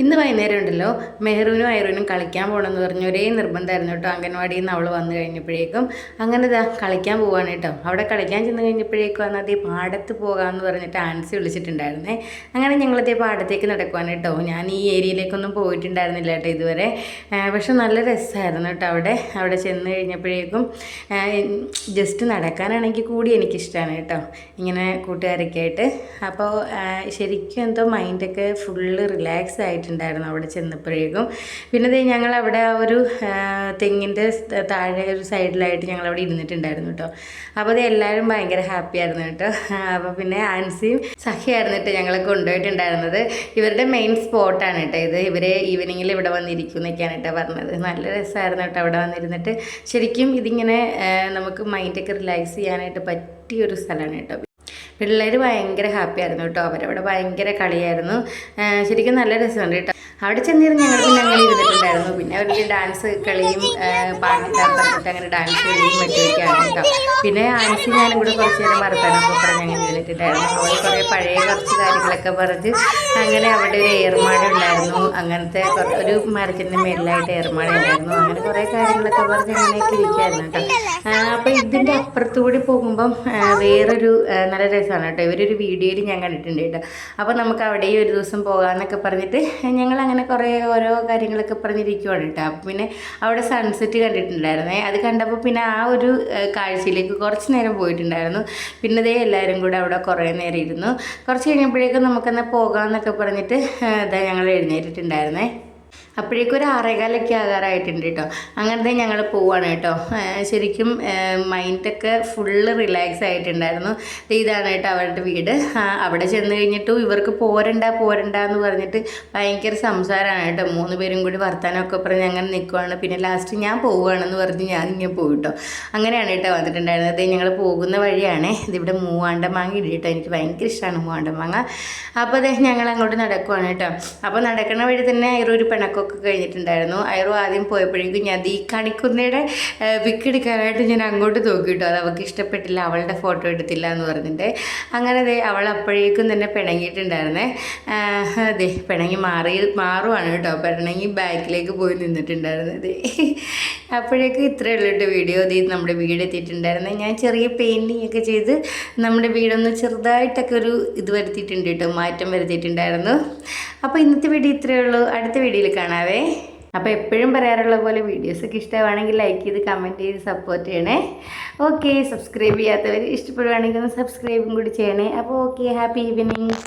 ഇന്ന് വൈകുന്നേരം ഉണ്ടല്ലോ മെഹറൂനും ഐറൂനും കളിക്കാൻ പോകണമെന്ന് പറഞ്ഞ് ഒരേ നിർബന്ധമായിരുന്നു കേട്ടോ. അംഗൻവാടിയിൽ നിന്ന് അവൾ വന്നു കഴിഞ്ഞപ്പോഴേക്കും അങ്ങനെ ഇതാ കളിക്കാൻ പോവാണ് കേട്ടോ. അവിടെ കളിക്കാൻ ചെന്ന് കഴിഞ്ഞപ്പോഴേക്കും അന്നതേ പാടത്ത് പോകാമെന്ന് പറഞ്ഞിട്ട് ആൻസി വിളിച്ചിട്ടുണ്ടായിരുന്നേ. അങ്ങനെ ഞങ്ങളതേ പാടത്തേക്ക് നടക്കുവാണ് കേട്ടോ. ഞാൻ ഈ ഏരിയയിലേക്കൊന്നും പോയിട്ടുണ്ടായിരുന്നില്ല കേട്ടോ ഇതുവരെ. പക്ഷെ നല്ല രസമായിരുന്നു കേട്ടോ അവിടെ ചെന്ന് കഴിഞ്ഞപ്പോഴേക്കും. ജസ്റ്റ് നടക്കാനാണെങ്കിൽ കൂടി എനിക്കിഷ്ടമാണ് കേട്ടോ, ഇങ്ങനെ കൂട്ടുകാരൊക്കെ ആയിട്ട്. അപ്പോൾ ശരിക്കും എന്തോ മൈൻഡൊക്കെ ഫുള്ള് റിലാക്സ് ആയിട്ടുണ്ടായിരുന്നു അവിടെ ചെന്നപ്പോഴേക്കും. പിന്നെ ഞങ്ങൾ അവിടെ ആ ഒരു തെങ്ങിൻ്റെ താഴെ ഒരു സൈഡിലായിട്ട് ഞങ്ങൾ അവിടെ ഇരുന്നിട്ടുണ്ടായിരുന്നു കേട്ടോ. അപ്പോൾ അത് എല്ലാവരും ഭയങ്കര ഹാപ്പി ആയിരുന്നു കേട്ടോ. അപ്പോൾ പിന്നെ ആൻസിയും സഖിയായിരുന്നു കേട്ടോ ഞങ്ങളെ കൊണ്ടുപോയിട്ടുണ്ടായിരുന്നത്. ഇവരുടെ മെയിൻ സ്പോട്ടാണ് കേട്ടോ ഇത്. ഇവരെ ഈവനിങ്ങിൽ ഇവിടെ വന്നിരിക്കും എന്നൊക്കെയാണ് കേട്ടോ പറഞ്ഞത്. നല്ല രസമായിരുന്നു കേട്ടോ അവിടെ വന്നിരുന്നിട്ട്. ശരിക്കും ഇതിങ്ങനെ നമുക്ക് മൈൻഡൊക്കെ റിലാക്സ് ചെയ്യാനായിട്ട് പറ്റിയൊരു സ്ഥലമാണ് കേട്ടോ. പിള്ളേർ ഭയങ്കര ഹാപ്പി ആയിരുന്നു കേട്ടോ. അവരവിടെ ഭയങ്കര കളിയായിരുന്നു. ശരിക്കും നല്ല രസമുണ്ട് കേട്ടോ. അവിടെ ചെന്നിരുന്ന് ഞങ്ങൾ ഇരുന്നിട്ടുണ്ടായിരുന്നു. പിന്നെ അവരുടെ ഡാൻസ് കളിയും പാട്ടിട്ടാൻ പറഞ്ഞിട്ട് അങ്ങനെ ഡാൻസ് കളിയും മറ്റുമൊക്കെയാണ് കേട്ടോ. പിന്നെ ആൻസി ഞാനും കൂടെ കുറച്ച് നേരം വർത്താനൊക്കെ പറഞ്ഞ് അങ്ങനെ ഇരുന്നിട്ടുണ്ടായിരുന്നു. അവൾ കുറേ പഴയ കുറച്ച് കാര്യങ്ങളൊക്കെ പറഞ്ഞ് അങ്ങനെ അവിടെ ഒരു ഏർമാട ഉണ്ടായിരുന്നു. അങ്ങനത്തെ ഒരു മരത്തിൻ്റെ മേലിലായിട്ട് ഏർമാട ഉണ്ടായിരുന്നു. അങ്ങനെ കുറേ കാര്യങ്ങളൊക്കെ പറഞ്ഞ് അങ്ങനെയൊക്കെ ഇരിക്കുകയായിരുന്നു കേട്ടോ. അപ്പോൾ ഇതിൻ്റെ അപ്പുറത്തുകൂടി പോകുമ്പം വേറൊരു നല്ല രസമാണ് കേട്ടോ. ഇവരൊരു വീഡിയോയിൽ ഞാൻ കണ്ടിട്ടുണ്ട് കേട്ടോ. അപ്പോൾ നമുക്ക് അവിടെയും ഒരു ദിവസം പോകാമെന്നൊക്കെ പറഞ്ഞിട്ട് ഞങ്ങൾ അങ്ങനെ കുറേ ഓരോ കാര്യങ്ങളൊക്കെ പറഞ്ഞിരിക്കുവാണ് കേട്ടോ. അപ്പോൾ പിന്നെ അവിടെ സൺസെറ്റ് കണ്ടിട്ടുണ്ടായിരുന്നേ. അത് കണ്ടപ്പോൾ പിന്നെ ആ ഒരു കാഴ്ചയിലേക്ക് കുറച്ച് നേരം പോയിട്ടുണ്ടായിരുന്നു. പിന്നെ എല്ലാവരും കൂടെ അവിടെ കുറേ നേരം ഇരുന്നു. കുറച്ച് കഴിഞ്ഞപ്പോഴേക്കും നമുക്കെന്നാൽ പോകാമെന്നൊക്കെ പറഞ്ഞിട്ട് ഞങ്ങൾ എഴുന്നേറ്റിട്ടുണ്ടായിരുന്നേ. അപ്പോഴേക്കും ഒരു 6:15 ആകാറായിട്ടുണ്ട് കേട്ടോ. അങ്ങനത്തെ ഞങ്ങൾ പോവാണ് കേട്ടോ. ശരിക്കും മൈൻഡൊക്കെ ഫുള്ള് റിലാക്സ് ആയിട്ടുണ്ടായിരുന്നു. ഇതാണ് കേട്ടോ അവരുടെ വീട്. അവിടെ ചെന്ന് കഴിഞ്ഞിട്ടും ഇവർക്ക് പോരണ്ട എന്ന് പറഞ്ഞിട്ട് ഭയങ്കര സംസാരമാണ് കേട്ടോ. 3 പേരും കൂടി വർത്താനമൊക്കെ പറഞ്ഞ് അങ്ങനെ നിൽക്കുവാണ്. പിന്നെ ലാസ്റ്റ് ഞാൻ പോവുകയാണെന്ന് പറഞ്ഞ് ഞാൻ ഇങ്ങനെ പോയിട്ടോ. അങ്ങനെയാണ് കേട്ടോ വന്നിട്ടുണ്ടായിരുന്നത്. ഞങ്ങൾ പോകുന്ന വഴിയാണേ. ഇതിവിടെ മൂവാണ്ടമാങ്ങ ഇട്ട് കേട്ടോ. എനിക്ക് ഭയങ്കര ഇഷ്ടമാണ് മൂവാണ്ടമാങ്ങ. അപ്പോൾ ഞങ്ങൾ അങ്ങോട്ട് നടക്കുവാണ് കേട്ടോ. അപ്പോൾ നടക്കുന്ന വഴി തന്നെ ഒരു പിണക്കൊക്കെ കഴിഞ്ഞിട്ടുണ്ടായിരുന്നു. ഐറു ആദ്യം പോയപ്പോഴേക്കും ഞാൻ ഈ കണിക്കുന്നയുടെ പിക്ക് എടുക്കാനായിട്ട് ഞാൻ അങ്ങോട്ട് നോക്കിയിട്ടോ. അത് അവൾക്ക് ഇഷ്ടപ്പെട്ടില്ല, അവളുടെ ഫോട്ടോ എടുത്തില്ല എന്ന് പറഞ്ഞിട്ട്. അങ്ങനെ അവൾ അപ്പോഴേക്കും തന്നെ പിണങ്ങിയിട്ടുണ്ടായിരുന്നേ. പിണങ്ങി മാറുവാണ് കേട്ടോ. പിണങ്ങി ബാക്കിലേക്ക് പോയി നിന്നിട്ടുണ്ടായിരുന്നത്. അപ്പോഴേക്കും ഇത്രയേ ഉള്ളൂ കേട്ടോ വീഡിയോ. നമ്മുടെ വീട് എത്തിയിട്ടുണ്ടായിരുന്നത്. ഞാൻ ചെറിയ പെയിൻറ്റിങ് ഒക്കെ ചെയ്ത് നമ്മുടെ വീടൊന്ന് ചെറുതായിട്ടൊക്കെ ഒരു ഇത് വരുത്തിയിട്ടുണ്ട് കേട്ടോ, മാറ്റം വരുത്തിയിട്ടുണ്ടായിരുന്നു. അപ്പോൾ ഇന്നത്തെ വീഡിയോ ഇത്രയേ ഉള്ളൂ. അടുത്ത വീഡിയോയിൽ കാണാവേ. അപ്പോൾ എപ്പോഴും പറയാറുള്ള പോലെ വീഡിയോസൊക്കെ ഇഷ്ടമാണെങ്കിൽ ലൈക്ക് ചെയ്ത് കമൻറ്റ് ചെയ്ത് സപ്പോർട്ട് ചെയ്യണേ. ഓക്കെ, സബ്സ്ക്രൈബ് ചെയ്യാത്തവർ ഇഷ്ടപ്പെടുവാണെങ്കിൽ ഒന്ന് സബ്സ്ക്രൈബും കൂടി ചെയ്യണേ. അപ്പോൾ ഓക്കെ, ഹാപ്പി ഈവനിങ്.